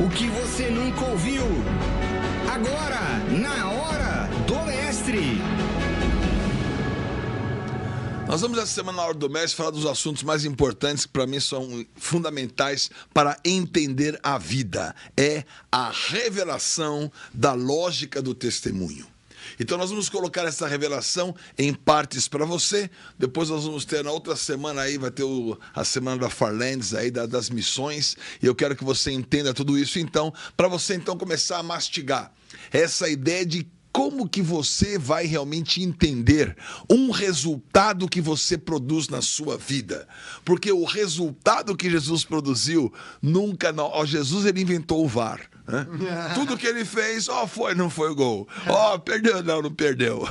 o que você nunca ouviu. Agora, na Hora do Mestre. Nós vamos essa semana na Hora do Mestre falar dos assuntos mais importantes que para mim são fundamentais para entender a vida. É a revelação da lógica do testemunho. Então nós vamos colocar essa revelação em partes para você. Depois nós vamos ter na outra semana aí, vai ter a semana da Farlands aí, das missões. E eu quero que você entenda tudo isso então, para você então começar a mastigar essa ideia de como que você vai realmente entender um resultado que você produz na sua vida. Porque o resultado que Jesus produziu, nunca... Jesus, ele inventou o VAR. Tudo que ele fez, não foi o gol. Perdeu, não perdeu.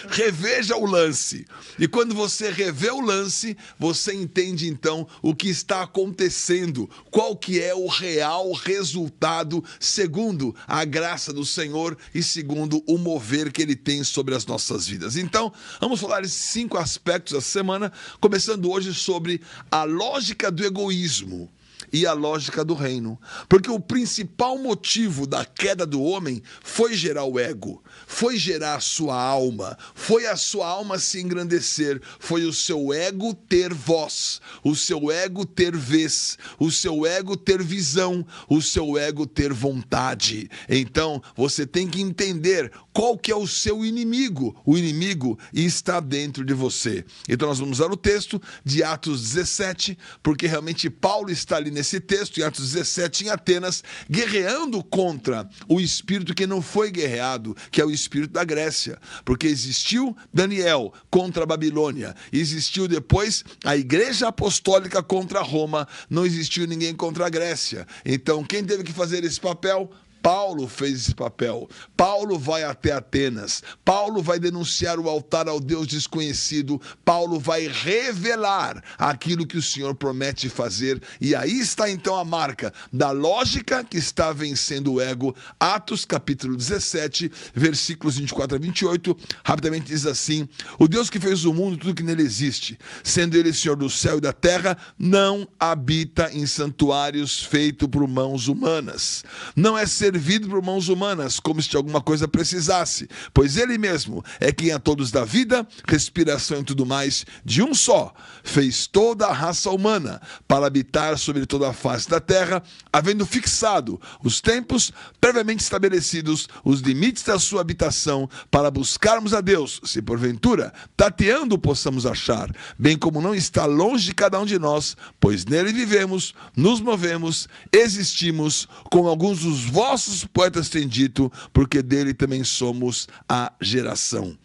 Reveja o lance. E quando você revê o lance, você entende então o que está acontecendo, qual que é o real resultado segundo a graça do Senhor e segundo o mover que ele tem sobre as nossas vidas. Então, vamos falar esses 5 aspectos da semana, começando hoje sobre a lógica do egoísmo e a lógica do reino. Porque o principal motivo da queda do homem foi gerar o ego, foi gerar a sua alma, foi a sua alma se engrandecer, foi o seu ego ter voz, o seu ego ter vez, o seu ego ter visão, o seu ego ter vontade. Então, você tem que entender qual que é o seu inimigo. O inimigo está dentro de você. Então, nós vamos usar o texto de Atos 17, porque realmente Paulo está ali nesse texto, em Atos 17, em Atenas, guerreando contra o espírito que não foi guerreado, que é o espírito da Grécia. Porque existiu Daniel contra a Babilônia, existiu depois a Igreja Apostólica contra Roma, não existiu ninguém contra a Grécia. Então, quem teve que fazer esse papel? Paulo fez esse papel. Paulo vai até Atenas. Paulo vai denunciar o altar ao Deus desconhecido. Paulo vai revelar aquilo que o Senhor promete fazer. E aí está então a marca da lógica que está vencendo o ego. Atos capítulo 17, versículos 24 a 28. Rapidamente diz assim: o Deus que fez o mundo e tudo que nele existe, sendo ele Senhor do céu e da terra, não habita em santuários feitos por mãos humanas. Não é servido por mãos humanas, como se de alguma coisa precisasse, pois ele mesmo é quem a todos dá vida, respiração e tudo mais, de um só, fez toda a raça humana para habitar sobre toda a face da terra, havendo fixado os tempos previamente estabelecidos, os limites da sua habitação, para buscarmos a Deus, se porventura, tateando possamos achar, bem como não está longe de cada um de nós, pois nele vivemos, nos movemos, existimos, como alguns dos vossos poetas têm dito, porque dele também somos a geração.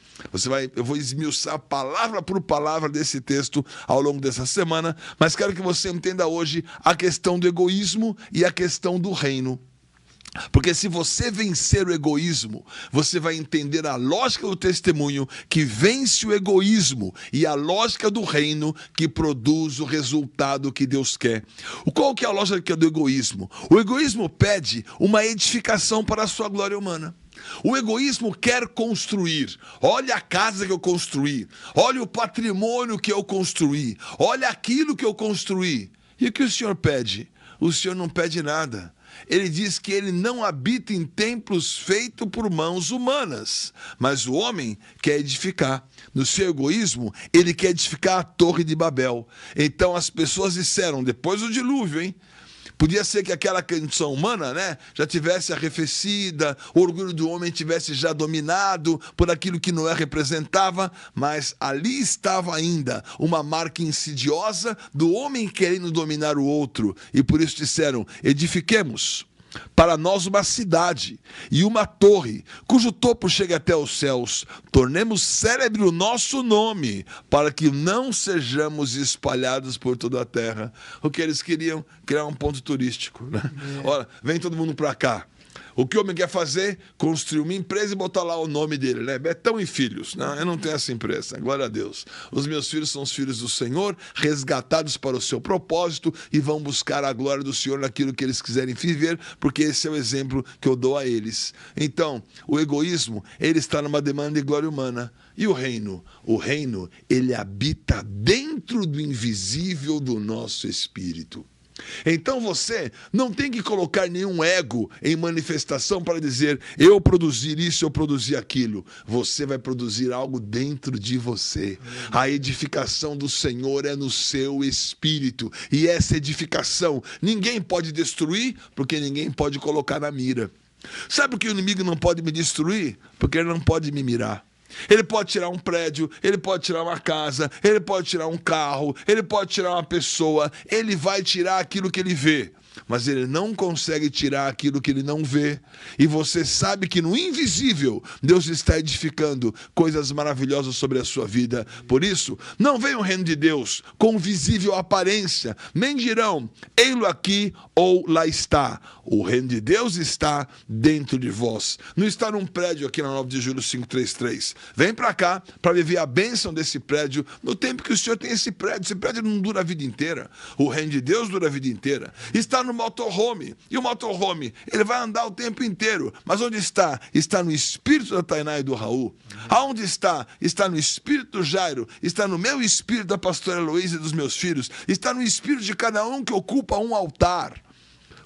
Eu vou esmiuçar palavra por palavra desse texto ao longo dessa semana, mas quero que você entenda hoje a questão do egoísmo e a questão do reino. Porque se você vencer o egoísmo, você vai entender a lógica do testemunho que vence o egoísmo e a lógica do reino que produz o resultado que Deus quer. Qual que é a lógica do egoísmo? O egoísmo pede uma edificação para a sua glória humana. O egoísmo quer construir. Olha a casa que eu construí. Olha o patrimônio que eu construí. Olha aquilo que eu construí. E o que o Senhor pede? O Senhor não pede nada. Ele diz que ele não habita em templos feitos por mãos humanas, mas o homem quer edificar. No seu egoísmo, ele quer edificar a Torre de Babel. Então as pessoas disseram, depois do dilúvio, podia ser que aquela condição humana, já tivesse arrefecida, o orgulho do homem tivesse já dominado por aquilo que Noé representava, mas ali estava ainda uma marca insidiosa do homem querendo dominar o outro. E por isso disseram, edifiquemos para nós uma cidade e uma torre, cujo topo chegue até os céus. Tornemos célebre o nosso nome, para que não sejamos espalhados por toda a terra. O que eles queriam? Criar um ponto turístico. Olha, vem todo mundo para cá. O que o homem quer fazer? Construir uma empresa e botar lá o nome dele, Betão e Filhos. Não, eu não tenho essa empresa, glória a Deus. Os meus filhos são os filhos do Senhor, resgatados para o seu propósito e vão buscar a glória do Senhor naquilo que eles quiserem viver, porque esse é o exemplo que eu dou a eles. Então, o egoísmo, ele está numa demanda de glória humana. E o reino? O reino, ele habita dentro do invisível do nosso espírito. Então você não tem que colocar nenhum ego em manifestação para dizer, eu produzir isso, eu produzir aquilo. Você vai produzir algo dentro de você. A edificação do Senhor é no seu espírito. E essa edificação ninguém pode destruir, porque ninguém pode colocar na mira. Sabe por que o inimigo não pode me destruir? Porque ele não pode me mirar. Ele pode tirar um prédio, ele pode tirar uma casa, ele pode tirar um carro, ele pode tirar uma pessoa, ele vai tirar aquilo que ele vê, mas ele não consegue tirar aquilo que ele não vê. E você sabe que no invisível Deus está edificando coisas maravilhosas sobre a sua vida. Por isso, não vem o reino de Deus com visível aparência, nem dirão, ei-lo aqui ou lá está. O reino de Deus está dentro de vós. Não está num prédio aqui na 9 de julho 533. Vem para cá para viver a bênção desse prédio no tempo que o Senhor tem esse prédio. Esse prédio não dura a vida inteira. O reino de Deus dura a vida inteira. Está no motorhome. E o motorhome, ele vai andar o tempo inteiro. Mas onde está? Está no espírito da Tainá e do Raul. Aonde está? Está no espírito do Jairo. Está no meu espírito da pastora Heloísa e dos meus filhos. Está no espírito de cada um que ocupa um altar.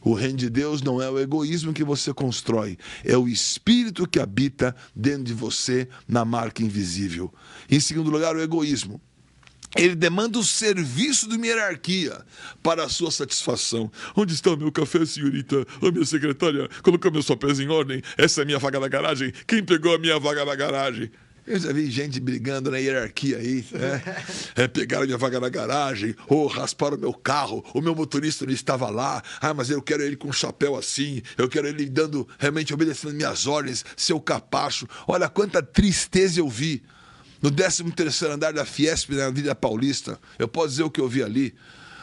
O reino de Deus não é o egoísmo que você constrói, é o espírito que habita dentro de você na marca invisível. Em segundo lugar, o egoísmo. Ele demanda o serviço de uma hierarquia para a sua satisfação. Onde está o meu café, senhorita? A minha secretária colocou meus papéis em ordem. Essa é a minha vaga na garagem. Quem pegou a minha vaga na garagem? Eu já vi gente brigando na hierarquia aí, né? Pegaram minha vaga na garagem, ou rasparam meu carro, o meu motorista não estava lá. Ah, mas eu quero ele com um chapéu assim, eu quero ele dando, realmente obedecendo minhas ordens, seu capacho. Olha quanta tristeza eu vi no 13º andar da Fiesp, na Avenida Paulista. Eu posso dizer o que eu vi ali.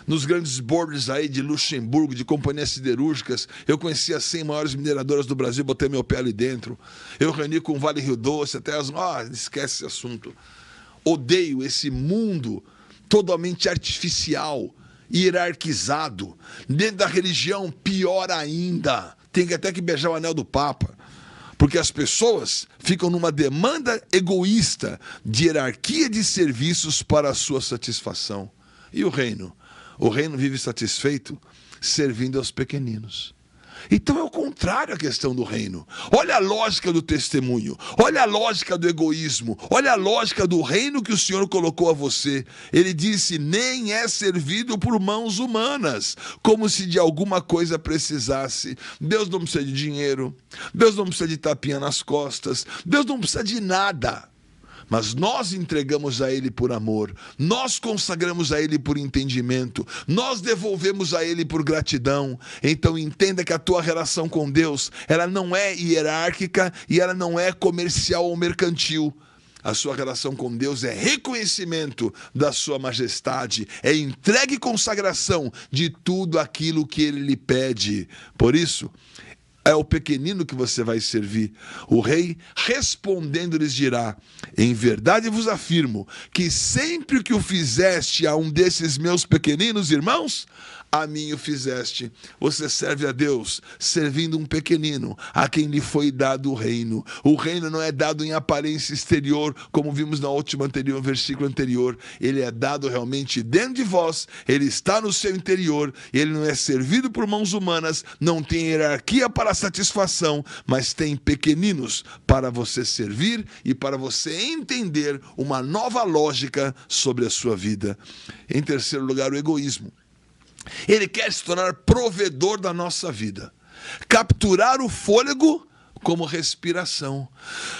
Nos grandes boards aí de Luxemburgo, de companhias siderúrgicas, eu conheci as 100 maiores mineradoras do Brasil, botei meu pé ali dentro. Eu reuni com o Vale Rio Doce, até as... esquece esse assunto. Odeio esse mundo totalmente artificial, hierarquizado. Dentro da religião, pior ainda. Tem até que beijar o anel do Papa. Porque as pessoas ficam numa demanda egoísta de hierarquia de serviços para a sua satisfação. E o reino? O reino vive satisfeito servindo aos pequeninos. Então é o contrário à questão do reino. Olha a lógica do testemunho. Olha a lógica do egoísmo. Olha a lógica do reino que o Senhor colocou a você. Ele disse, nem é servido por mãos humanas, como se de alguma coisa precisasse. Deus não precisa de dinheiro. Deus não precisa de tapinha nas costas. Deus não precisa de nada. Mas nós entregamos a Ele por amor, nós consagramos a Ele por entendimento, nós devolvemos a Ele por gratidão. Então entenda que a tua relação com Deus, ela não é hierárquica e ela não é comercial ou mercantil. A sua relação com Deus é reconhecimento da sua majestade, é entrega e consagração de tudo aquilo que Ele lhe pede. Por isso, é o pequenino que você vai servir. O rei, respondendo, lhes dirá, em verdade vos afirmo, que sempre que o fizeste a um desses meus pequeninos irmãos, a mim o fizeste. Você serve a Deus, servindo um pequenino, a quem lhe foi dado o reino. O reino não é dado em aparência exterior, como vimos na última anterior, versículo anterior. Ele é dado realmente dentro de vós, ele está no seu interior, ele não é servido por mãos humanas, não tem hierarquia para satisfação, mas tem pequeninos para você servir e para você entender uma nova lógica sobre a sua vida. Em terceiro lugar, o egoísmo. Ele quer se tornar provedor da nossa vida, capturar o fôlego como respiração.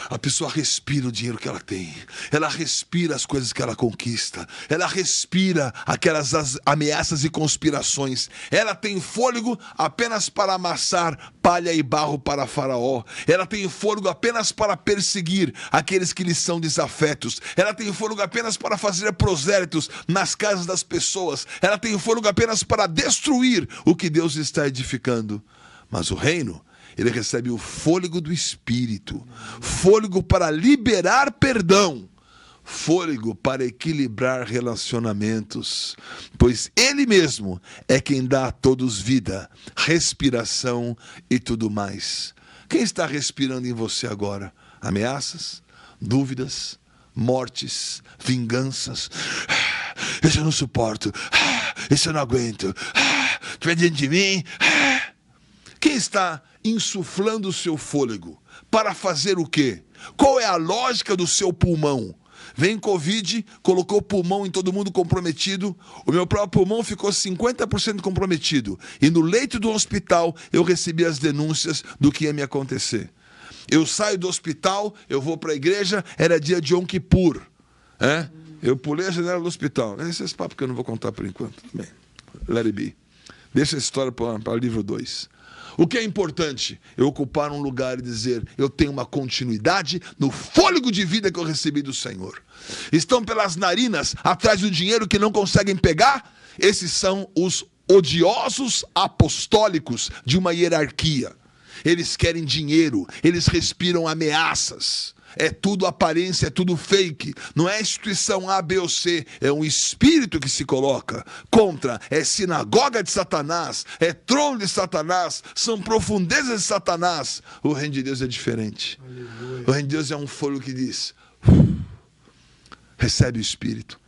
A pessoa respira o dinheiro que ela tem, ela respira as coisas que ela conquista, ela respira aquelas ameaças e conspirações. Ela tem fôlego apenas para amassar palha e barro para Faraó. Ela tem fôlego apenas para perseguir aqueles que lhe são desafetos. Ela tem fôlego apenas para fazer prosélitos nas casas das pessoas. Ela tem fôlego apenas para destruir o que Deus está edificando. Mas o reino, ele recebe o fôlego do Espírito, fôlego para liberar perdão, fôlego para equilibrar relacionamentos, pois Ele mesmo é quem dá a todos vida, respiração e tudo mais. Quem está respirando em você agora? Ameaças, dúvidas, mortes, vinganças. Esse eu não suporto, esse eu não aguento. que vem dentro de mim. Quem está insuflando o seu fôlego? Para fazer o quê? Qual é a lógica do seu pulmão? Vem Covid, colocou o pulmão em todo mundo comprometido. O meu próprio pulmão ficou 50% comprometido. E no leito do hospital, eu recebi as denúncias do que ia me acontecer. Eu saio do hospital, eu vou para a igreja, era dia de Yom Kippur. Eu pulei a janela do hospital. Esses papos que eu não vou contar por enquanto. Bem, let it be. Deixa a história para livro 2. O que é importante? Eu ocupar um lugar e dizer, eu tenho uma continuidade no fôlego de vida que eu recebi do Senhor. Estão pelas narinas, atrás do dinheiro que não conseguem pegar? Esses são os odiosos apostólicos de uma hierarquia. Eles querem dinheiro, eles respiram ameaças. É tudo aparência, é tudo fake. Não é a instituição A, B ou C. É um espírito que se coloca contra. É sinagoga de Satanás. É trono de Satanás. São profundezas de Satanás. O reino de Deus é diferente. Aleluia. O reino de Deus é um fôlego que diz: recebe o Espírito.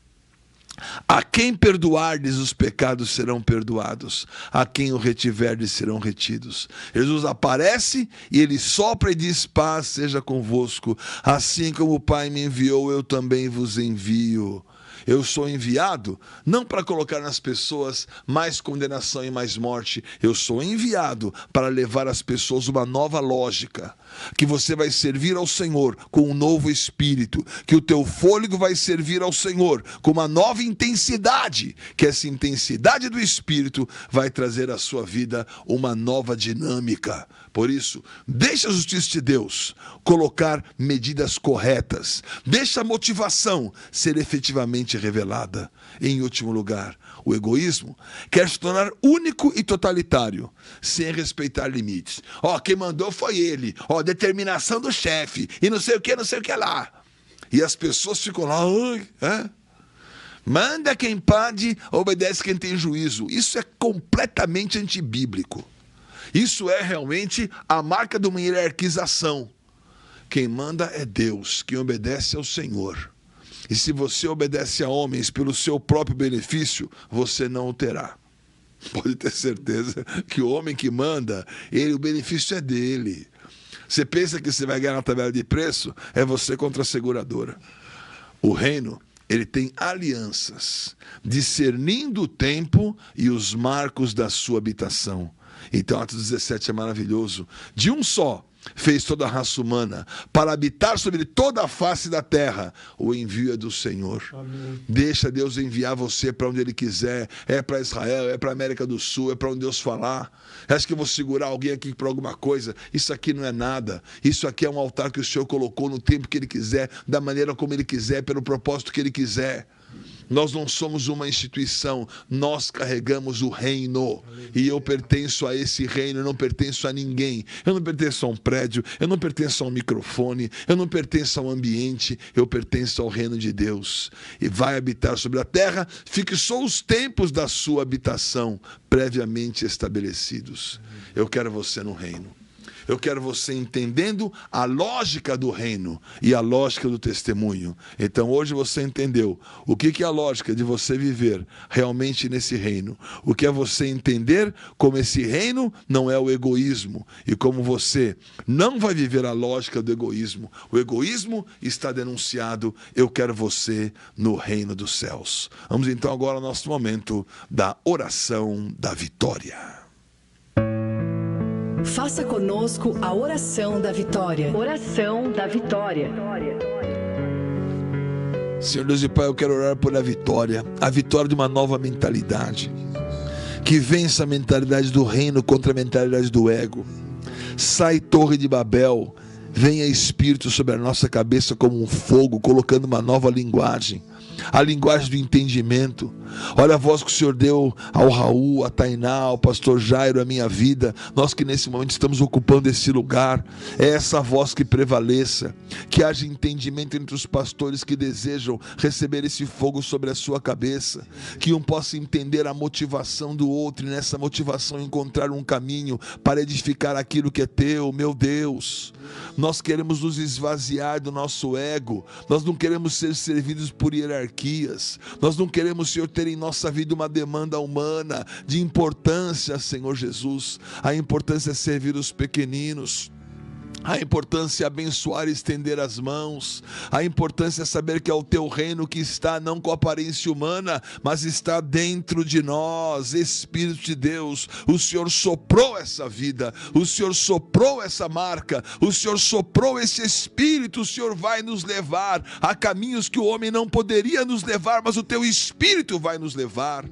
A quem perdoardes os pecados serão perdoados, a quem o retiverdes serão retidos. Jesus aparece e ele sopra e diz: paz seja convosco, assim como o Pai me enviou, eu também vos envio. Eu sou enviado não para colocar nas pessoas mais condenação e mais morte. Eu sou enviado para levar às pessoas uma nova lógica. Que você vai servir ao Senhor com um novo espírito. Que o teu fôlego vai servir ao Senhor com uma nova intensidade. Que essa intensidade do espírito vai trazer à sua vida uma nova dinâmica. Por isso, deixa a justiça de Deus colocar medidas corretas. Deixa a motivação ser efetivamente revelada. Em último lugar, o egoísmo quer se tornar único e totalitário, sem respeitar limites. Quem mandou foi ele. Determinação do chefe. E não sei o que lá. E as pessoas ficam lá. Manda quem pode, obedece quem tem juízo. Isso é completamente antibíblico. Isso é realmente a marca de uma hierarquização. Quem manda é Deus, quem obedece é o Senhor. E se você obedece a homens pelo seu próprio benefício, você não o terá. Pode ter certeza que o homem que manda, o benefício é dele. Você pensa que você vai ganhar na tabela de preço? É você contra a seguradora. O reino, ele tem alianças, discernindo o tempo e os marcos da sua habitação. Então, Atos 17 é maravilhoso. De um só fez toda a raça humana para habitar sobre toda a face da terra. O envio é do Senhor. Amém. Deixa Deus enviar você para onde Ele quiser. É para Israel, é para a América do Sul, é para onde Deus falar. Acho que eu vou segurar alguém aqui para alguma coisa. Isso aqui não é nada. Isso aqui é um altar que o Senhor colocou no tempo que Ele quiser, da maneira como Ele quiser, pelo propósito que Ele quiser. Nós não somos uma instituição, nós carregamos o reino. E eu pertenço a esse reino, eu não pertenço a ninguém. Eu não pertenço a um prédio, eu não pertenço a um microfone, eu não pertenço a um ambiente, eu pertenço ao reino de Deus. E vai habitar sobre a terra, fixou os tempos da sua habitação, previamente estabelecidos. Eu quero você no reino. Eu quero você entendendo a lógica do reino e a lógica do testemunho. Então hoje você entendeu o que é a lógica de você viver realmente nesse reino. O que é você entender como esse reino não é o egoísmo. E como você não vai viver a lógica do egoísmo. O egoísmo está denunciado. Eu quero você no reino dos céus. Vamos então agora ao nosso momento da oração da vitória. Faça conosco a oração da vitória. Oração da vitória. Senhor Deus e Pai, eu quero orar por a vitória de uma nova mentalidade, que vença a mentalidade do reino contra a mentalidade do ego. Sai Torre de Babel, venha Espírito sobre a nossa cabeça como um fogo, colocando uma nova linguagem, a linguagem do entendimento. Olha a voz que o Senhor deu ao Raul, a Tainá, ao pastor Jairo, a minha vida. Nós que nesse momento estamos ocupando esse lugar, é essa voz que prevaleça, que haja entendimento entre os pastores que desejam receber esse fogo sobre a sua cabeça, que um possa entender a motivação do outro e nessa motivação encontrar um caminho para edificar aquilo que é teu. Meu Deus, nós queremos nos esvaziar do nosso ego, nós não queremos ser servidos por hierarquia, hierarquias. Nós não queremos, Senhor, ter em nossa vida uma demanda humana de importância, Senhor Jesus. A importância é servir os pequeninos. A importância é abençoar e estender as mãos. A importância é saber que é o teu reino que está não com aparência humana, mas está dentro de nós. Espírito de Deus, o Senhor soprou essa vida, o Senhor soprou essa marca, o Senhor soprou esse Espírito. O Senhor vai nos levar a caminhos que o homem não poderia nos levar, mas o teu Espírito vai nos levar.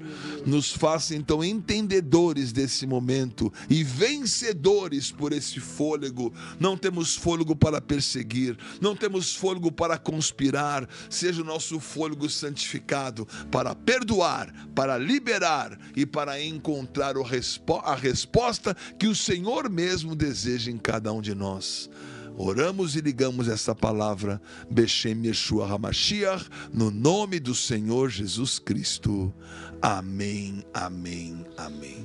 Nos faça então entendedores desse momento e vencedores por esse fôlego. Não temos fôlego para perseguir, não temos fôlego para conspirar. Seja o nosso fôlego santificado para perdoar, para liberar e para encontrar a resposta que o Senhor mesmo deseja em cada um de nós. Oramos e ligamos essa palavra, Beshem Yeshua HaMashiach, no nome do Senhor Jesus Cristo. Amém, amém, amém.